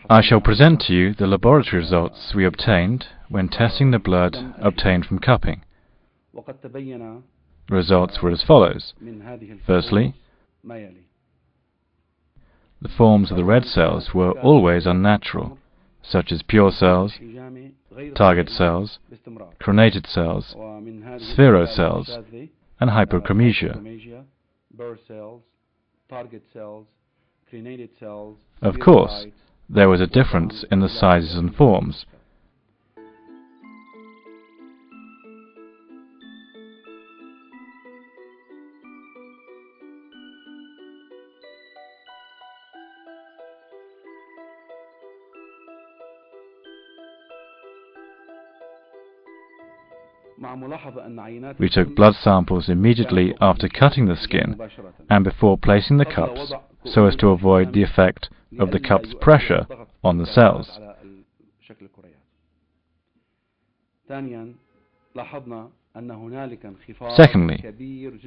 I shall present to you the laboratory results we obtained when testing the blood obtained from cupping. The results were as follows. Firstly, the forms of the red cells were always unnatural, such as pure cells, target cells, coronated cells, spherocells, and hyperchromesia. Of course, there was a difference in the sizes and forms. We took blood samples immediately after cutting the skin and before placing the cups so as to avoid the effect of the cup's pressure on the cells. Secondly,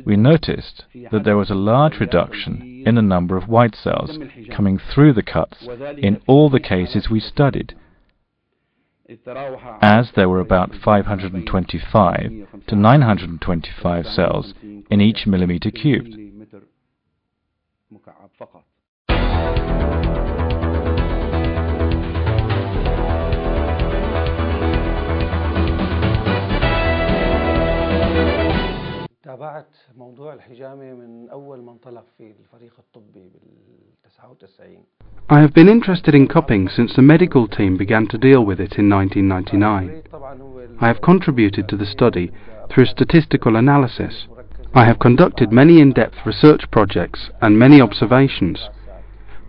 we noticed that there was a large reduction in the number of white cells coming through the cuts in all the cases we studied, as there were about 525 to 925 cells in each millimeter cubed. تابعت موضوع الحجامة من أول ما انطلق في الفريق الطبي بال99. I have been interested in cupping since the medical team began to deal with it in 1999. I have contributed to the study through statistical analysis. I have conducted many in-depth research projects and many observations.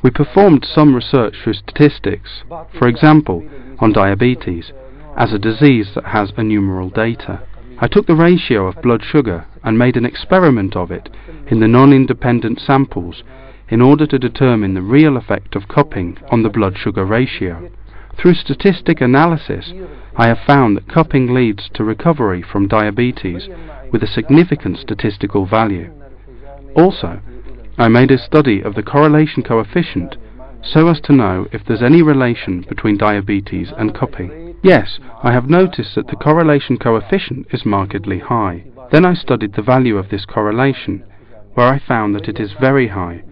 We performed some research through statistics, for example, on diabetes, as a disease that has innumerable data. I took the ratio of blood sugar and made an experiment of it in the non-independent samples in order to determine the real effect of cupping on the blood sugar ratio. Through statistic analysis, I have found that cupping leads to recovery from diabetes with a significant statistical value. Also, I made a study of the correlation coefficient so as to know if there's any relation between diabetes and cupping. Yes, I have noticed that the correlation coefficient is markedly high. Then I studied the value of this correlation, where I found that it is very high,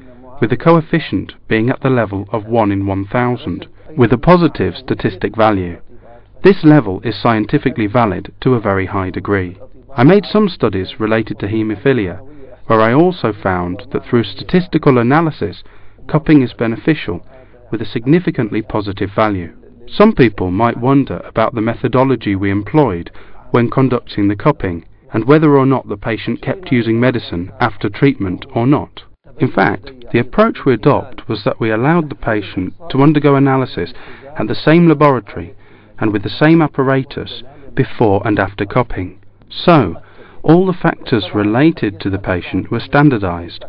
with the coefficient being at the level of 1 in 1000, with a positive statistic value. This level is scientifically valid to a very high degree. I made some studies related to haemophilia, where I also found that through statistical analysis, cupping is beneficial with a significantly positive value. Some people might wonder about the methodology we employed when conducting the cupping and whether or not the patient kept using medicine after treatment or not. In fact, the approach we adopted was that we allowed the patient to undergo analysis at the same laboratory and with the same apparatus before and after cupping. So, all the factors related to the patient were standardized,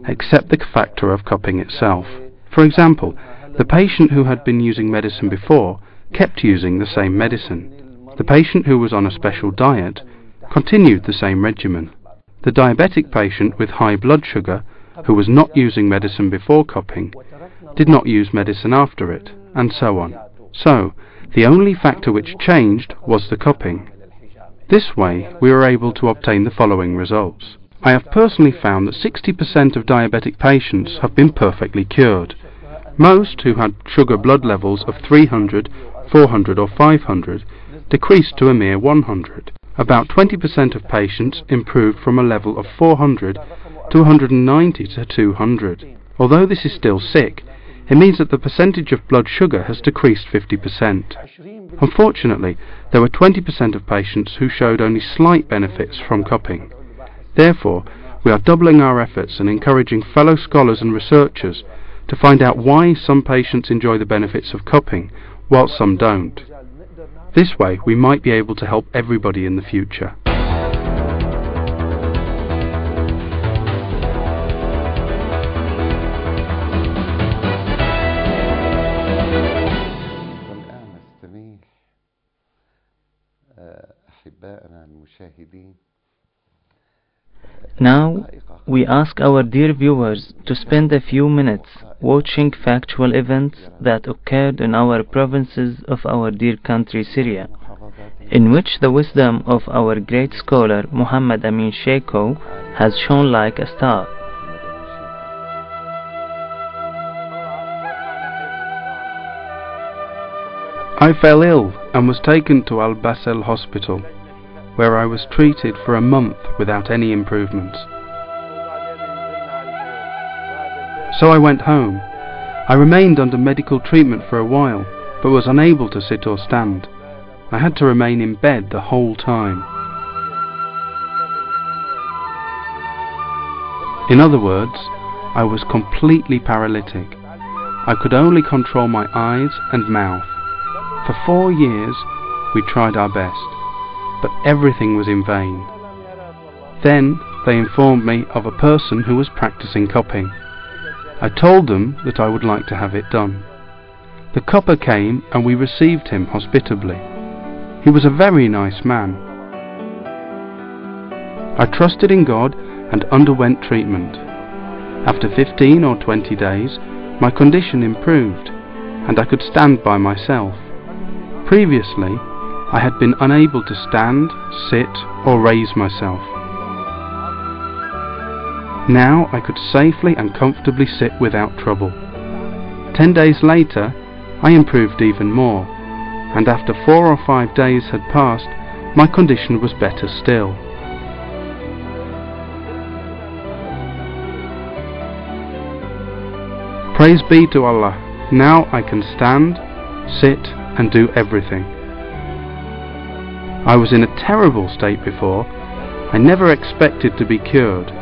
except the factor of cupping itself. For example, the patient who had been using medicine before kept using the same medicine. The patient who was on a special diet continued the same regimen. The diabetic patient with high blood sugar, who was not using medicine before cupping, did not use medicine after it, and so on. So, the only factor which changed was the cupping. This way, we were able to obtain the following results. I have personally found that 60% of diabetic patients have been perfectly cured. Most who had sugar blood levels of 300, 400 or 500 decreased to a mere 100. About 20% of patients improved from a level of 400 to 190 to 200. Although this is still sick, it means that the percentage of blood sugar has decreased 50%. Unfortunately, there were 20% of patients who showed only slight benefits from cupping. Therefore, we are doubling our efforts and encouraging fellow scholars and researchers to find out why some patients enjoy the benefits of cupping while some don't. This way, we might be able to help everybody in the future. أحبائنا المشاهدين Now, we ask our dear viewers to spend a few minutes watching factual events that occurred in our provinces of our dear country Syria, in which the wisdom of our great scholar Muhammad Amin Sheikho has shone like a star. I fell ill and was taken to Al-Basel hospital, where I was treated for a month without any improvements. So I went home. I remained under medical treatment for a while, but was unable to sit or stand. I had to remain in bed the whole time. In other words, I was completely paralytic. I could only control my eyes and mouth. For 4 years we tried our best, but everything was in vain. Then they informed me of a person who was practicing cupping. I told them that I would like to have it done. The cupper came and we received him hospitably. He was a very nice man. I trusted in God and underwent treatment. After 15 or 20 days, my condition improved, and I could stand by myself. Previously, I had been unable to stand, sit, or raise myself. Now I could safely and comfortably sit without trouble. 10 days later, I improved even more, and after 4 or 5 days had passed, my condition was better still. Praise be to Allah, now I can stand, sit, and do everything. I was in a terrible state before. I never expected to be cured,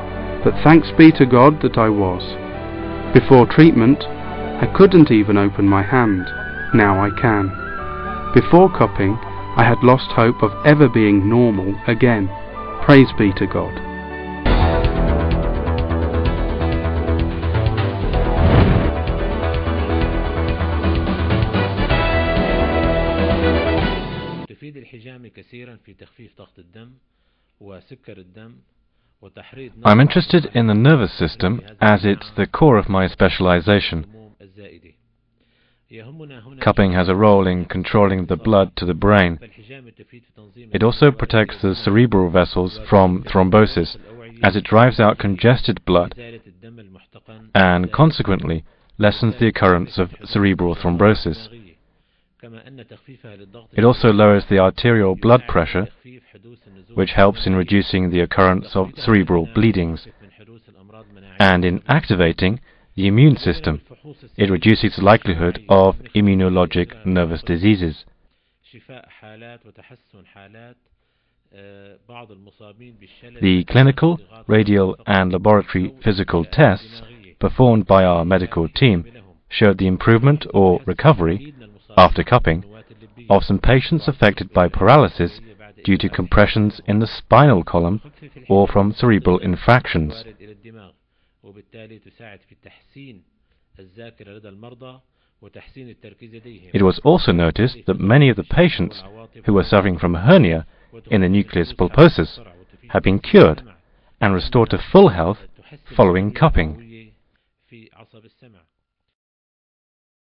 but thanks be to God that I was. Before treatment, I couldn't even open my hand. Now I can. Before cupping, I had lost hope of ever being normal again. Praise be to God. تفيد الحجامة كثيرا في تخفيف ضغط الدم وسكر الدم. I'm interested in the nervous system as it's the core of my specialization. Cupping has a role in controlling the blood to the brain. It also protects the cerebral vessels from thrombosis, as it drives out congested blood and consequently lessens the occurrence of cerebral thrombosis. It also lowers the arterial blood pressure, which helps in reducing the occurrence of cerebral bleedings, and in activating the immune system. It reduces the likelihood of immunologic nervous diseases. The clinical, radial and laboratory physical tests performed by our medical team showed the improvement or recovery, after cupping, of some patients affected by paralysis due to compressions in the spinal column or from cerebral infractions. It was also noticed that many of the patients who were suffering from hernia in the nucleus pulposus have been cured and restored to full health following cupping.